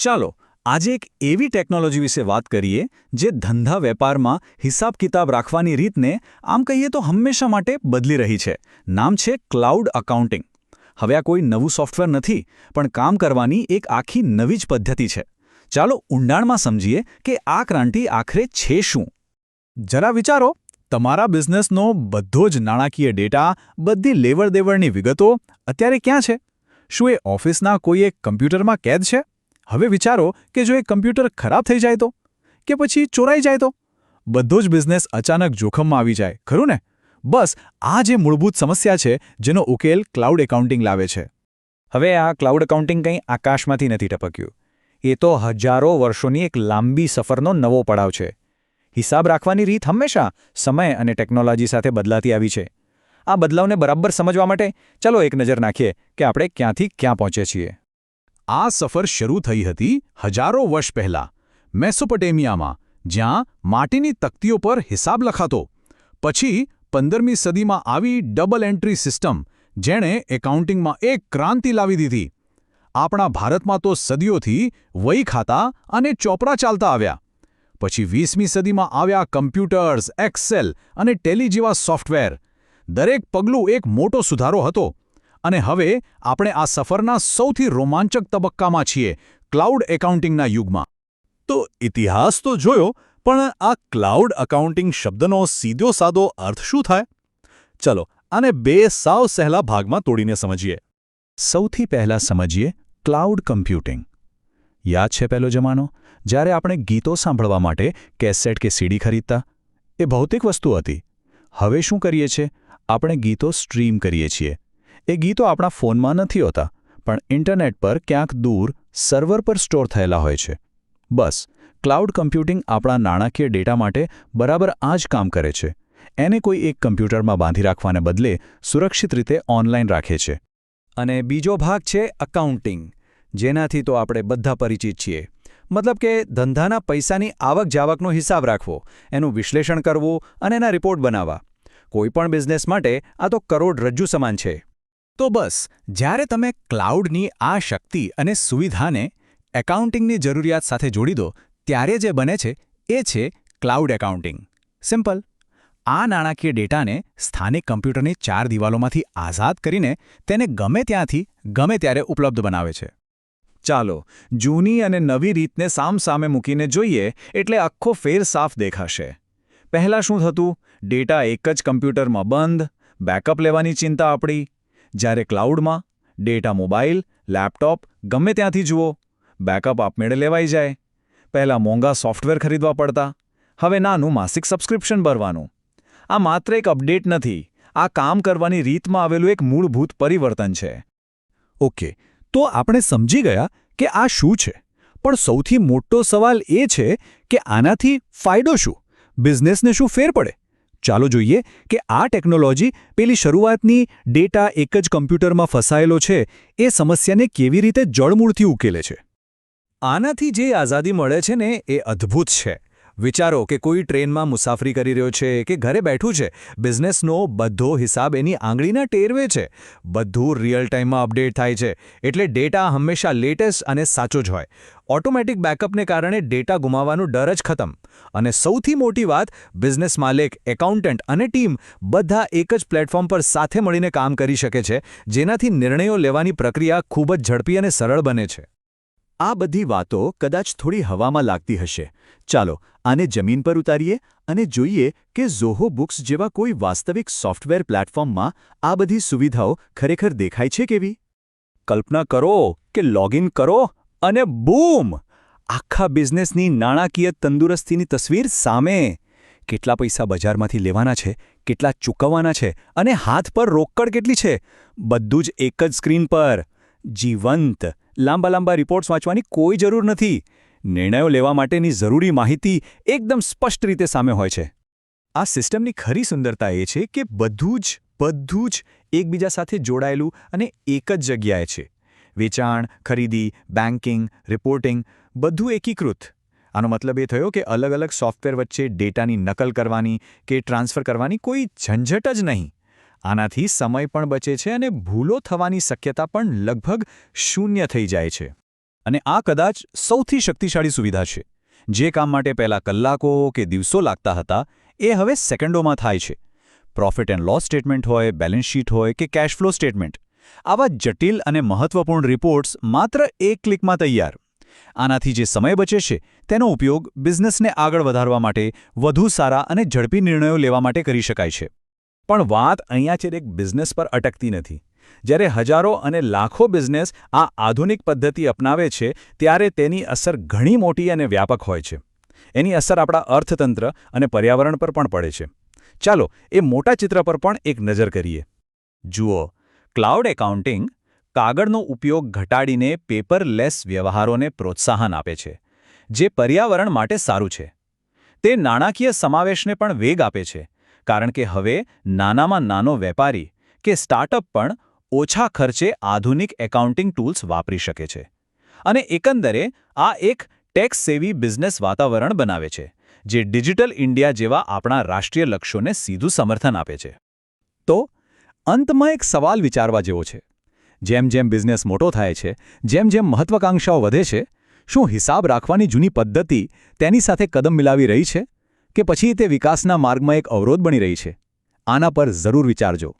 ચાલો આજે એક એવી ટેકનોલોજી વિશે વાત કરીએ જે ધંધા વેપારમાં હિસાબ કિતાબ રાખવાની રીતને આમ કહીએ તો હંમેશા માટે બદલી રહી છે. નામ છે ક્લાઉડ અકાઉન્ટિંગ. હવે આ કોઈ નવું સોફ્ટવેર નથી, પણ કામ કરવાની એક આખી નવી જ પદ્ધતિ છે. ચાલો ઊંડાણમાં સમજીએ કે આ ક્રાંતિ આખરે છે શું. જરા વિચારો, તમારા બિઝનેસનો બધો જ નાણાકીય ડેટા, બધી લેવડદેવડની વિગતો અત્યારે ક્યાં છે? શું એ ઓફિસના કોઈ એક કમ્પ્યુટરમાં કેદ છે? હવે વિચારો કે જો એ કમ્પ્યુટર ખરાબ થઈ જાય તો, કે પછી ચોરાઈ જાય તો? બધો જ બિઝનેસ અચાનક જોખમમાં આવી જાય, ખરું ને? બસ આ જે મૂળભૂત સમસ્યા છે જેનો ઉકેલ ક્લાઉડ એકાઉન્ટિંગ લાવે છે. હવે આ ક્લાઉડ એકાઉન્ટિંગ કંઈ આકાશમાંથી નથી ટપક્યું. એ તો હજારો વર્ષોની એક લાંબી સફરનો નવો પડાવ છે. હિસાબ રાખવાની રીત હંમેશા સમય અને ટેકનોલોજી સાથે બદલાતી આવી છે. આ બદલાવને બરાબર સમજવા માટે ચાલો એક નજર નાખીએ કે આપણે ક્યાંથી ક્યાં પહોંચે છીએ. આ સફર શરૂ થઈ હતી હજારો વર્ષ પહેલાં મેસોપોટેમિયામાં, જ્યાં માટીની તકતીઓ પર હિસાબ લખાતો. પછી 15મી સદીમાં આવી ડબલ એન્ટ્રી સિસ્ટમ, જેણે એકાઉન્ટિંગમાં એક ક્રાંતિ લાવી દીધી. આપણા ભારતમાં તો સદીઓથી વહી ખાતા અને ચોપડા ચાલતા આવ્યા. પછી 20મી સદીમાં આવ્યા કમ્પ્યુટર્સ, એક્સેલ અને ટેલી જેવા સોફ્ટવેર. દરેક પગલું એક મોટો સુધારો હતો. અને હવે આપણે આ સફરના સૌથી રોમાંચક તબક્કામાં છીએ, ક્લાઉડ એકાઉન્ટિંગના યુગમાં. તો ઇતિહાસ તો જોયો, પણ આ ક્લાઉડ એકાઉન્ટિંગ શબ્દનો સીધો સાદો અર્થ શું થાય? ચલો આને બે સાવ સહેલા ભાગમાં તોડીને સમજીએ. સૌથી પહેલા સમજીએ ક્લાઉડ કમ્પ્યુટિંગ. યાદ છે પહેલો જમાનો, જ્યારે આપણે ગીતો સાંભળવા માટે કેસેટ કે સીડી ખરીદતા? એ ભૌતિક વસ્તુ હતી. હવે શું કરીએ છીએ? આપણે ગીતો સ્ટ્રીમ કરીએ છીએ. એ ગીતો આપણા ફોનમાં નથી હોતા, પણ ઇન્ટરનેટ પર ક્યાંક દૂર સર્વર પર સ્ટોર થયેલા હોય છે. બસ ક્લાઉડ કમ્પ્યુટિંગ આપણા નાણાકીય ડેટા માટે બરાબર આ જ કામ કરે છે. એને કોઈ એક કમ્પ્યુટરમાં બાંધી રાખવાને બદલે સુરક્ષિત રીતે ઓનલાઈન રાખે છે. અને બીજો ભાગ છે અકાઉન્ટિંગ, જેનાથી તો આપણે બધા પરિચિત છીએ. મતલબ કે ધંધાના પૈસાની આવક જાવકનો હિસાબ રાખવો, એનું વિશ્લેષણ કરવું અને એના રિપોર્ટ બનાવવા. કોઈપણ બિઝનેસ માટે આ તો કરોડરજ્જુ સમાન છે. તો બસ જ્યારે તમે ક્લાઉડની આ શક્તિ અને સુવિધાને એકાઉન્ટિંગની જરૂરિયાત સાથે જોડી દો, ત્યારે જે બને છે એ છે ક્લાઉડ એકાઉન્ટિંગ. સિમ્પલ. આ નાણાકીય ડેટાને સ્થાનિક કમ્પ્યુટરની 4 દિવાલોમાંથી આઝાદ કરીને તેને ગમે ત્યાંથી ગમે ત્યારે ઉપલબ્ધ બનાવે છે. ચાલો જૂની અને નવી રીતને સામસામે મૂકીને જોઈએ એટલે આખો ફેર સાફ દેખાશે. પહેલાં શું થતું? ડેટા એક જ કમ્પ્યુટરમાં બંધ, બેકઅપ લેવાની ચિંતા આપણી. જ્યારે ક્લાઉડમાં ડેટા મોબાઈલ, લેપટોપ ગમે ત્યાંથી જુઓ, બેકઅપ આપમેળે લેવાઈ જાય. પહેલાં મોંઘા સોફ્ટવેર ખરીદવા પડતા, હવે નાનું માસિક સબસ્ક્રિપ્શન ભરવાનું. આ માત્ર એક અપડેટ નથી, આ કામ કરવાની રીતમાં આવેલું એક મૂળભૂત પરિવર્તન છે. ઓકે, તો આપણે સમજી ગયા કે આ શું છે, પણ સૌથી મોટો સવાલ એ છે કે આનાથી ફાયદો શું? બિઝનેસને શું ફેર પડે? ચાલો જોઈએ કે આ ટેકનોલોજી પેલી શરૂઆતની ડેટા એક જ કમ્પ્યુટરમાં ફસાયેલો છે એ સમસ્યાને કેવી રીતે જડમૂળથી ઉકેલે છે. આનાથી જે આઝાદી મળે છે ને એ અદ્ભુત છે. વિચારો કે કોઈ ટ્રેનમાં મુસાફરી કરી રહ્યો છે કે ઘરે બેઠું છે, બિઝનેસનો બધો હિસાબ એની આંગળીના ટેરવે છે. બધું રિયલ ટાઈમમાં અપડેટ થાય છે, એટલે ડેટા હંમેશા લેટેસ્ટ અને સાચો જ હોય. ઓટોમેટિક બેકઅપને કારણે ડેટા ગુમાવવાનો ડર જ ખતમ. અને સૌથી મોટી વાત, બિઝનેસ માલિક, એકાઉન્ટન્ટ અને ટીમ બધા એક જ પ્લેટફોર્મ પર સાથે મળીને કામ કરી શકે છે, જેનાથી નિર્ણયો લેવાની પ્રક્રિયા ખૂબ જ ઝડપી અને સરળ બને છે. આ બધી વાતો કદાચ થોડી હવામાં લાગતી હશે. ચાલો આને જમીન પર ઉતારીએ અને જોઈએ કે ઝોહો બુક્સ જેવા કોઈ વાસ્તવિક સોફ્ટવેર પ્લેટફોર્મમાં આ બધી સુવિધાઓ ખરેખર દેખાય છે કેવી. કલ્પના કરો કે લોગિન કરો અને બૂમ! આખા બિઝનેસની નાણાકીય તંદુરસ્તીની તસવીર સામે. કેટલા પૈસા બજારમાંથી લેવાના છે, કેટલા ચૂકવવાના છે અને હાથ પર રોકડ કેટલી છે, બધું જ એક જ સ્ક્રીન પર. જીવંત. લાંબા રિપોર્ટ્સ વાંચવાની કોઈ જરૂર નથી. નિર્ણયો લેવા માટેની જરૂરી માહિતી એકદમ સ્પષ્ટ રીતે સામે હોય છે. આ સિસ્ટમની ખરી સુંદરતા એ છે કે બધું જ એકબીજા સાથે જોડાયેલું અને એક જ જગ્યાએ છે. વેચાણ, ખરીદી, બેન્કિંગ, રિપોર્ટિંગ બધું એકીકૃત. આનો મતલબ એ થયો કે અલગ સોફ્ટવેર વચ્ચે ડેટાની નકલ કરવાની કે ટ્રાન્સફર કરવાની કોઈ ઝંઝટ જ નહીં. આનાથી સમય પણ બચે છે અને ભૂલો થવાની શક્યતા પણ લગભગ શૂન્ય થઈ જાય છે. અને આ કદાચ સૌથી શક્તિશાળી સુવિધા છે. જે કામ માટે પહેલાં કલાકો કે દિવસો લાગતા હતા એ હવે સેકન્ડોમાં થાય છે. પ્રોફિટ એન્ડ લોસ સ્ટેટમેન્ટ હોય, બેલેન્સ શીટ હોય કે કેશ ફ્લો સ્ટેટમેન્ટ, આવા જટિલ અને મહત્વપૂર્ણ રિપોર્ટ્સ માત્ર એક ક્લિકમાં તૈયાર. આનાથી જે સમય બચે છે તેનો ઉપયોગ બિઝનેસને આગળ વધારવા માટે, વધુ સારા અને ઝડપી નિર્ણયો લેવા માટે કરી શકાય છે. પણ વાત અહીંયા છેક બિઝનેસ પર અટકતી નથી. જ્યારે હજારો અને લાખો બિઝનેસ આ આધુનિક પદ્ધતિ અપનાવે છે ત્યારે તેની અસર ઘણી મોટી અને વ્યાપક હોય છે. એની અસર આપણા અર્થતંત્ર અને પર્યાવરણ પર પણ પડે છે. ચાલો એ મોટા ચિત્ર પર પણ એક નજર કરીએ. જુઓ, ક્લાઉડ એકાઉન્ટિંગ કાગળનો ઉપયોગ ઘટાડીને પેપરલેસ વ્યવહારોને પ્રોત્સાહન આપે છે, જે પર્યાવરણ માટે સારું છે. તે નાણાકીય સમાવેશને પણ વેગ આપે છે, કારણ કે હવે નાનામાં નાનો વેપારી કે સ્ટાર્ટઅપ પણ ઓછા ખર્ચે આધુનિક એકાઉન્ટિંગ ટૂલ્સ વાપરી શકે છે. અને એકંદરે આ એક ટેક્સ સેવી બિઝનેસ વાતાવરણ બનાવે છે, જે ડિજિટલ ઇન્ડિયા જેવા આપણા રાષ્ટ્રીય લક્ષ્યોને સીધું સમર્થન આપે છે. તો અંતમાં એક સવાલ વિચારવા જેવો છે. જેમ જેમ બિઝનેસ મોટો થાય છે, જેમ જેમ મહત્વાકાંક્ષાઓ વધે છે, શું હિસાબ રાખવાની જૂની પદ્ધતિ તેની સાથે કદમ મિલાવી રહી છે? કે પછી તે વિકાસના માર્ગમાં એક અવરોધ બની રહી છે? આના પર જરૂર વિચારજો.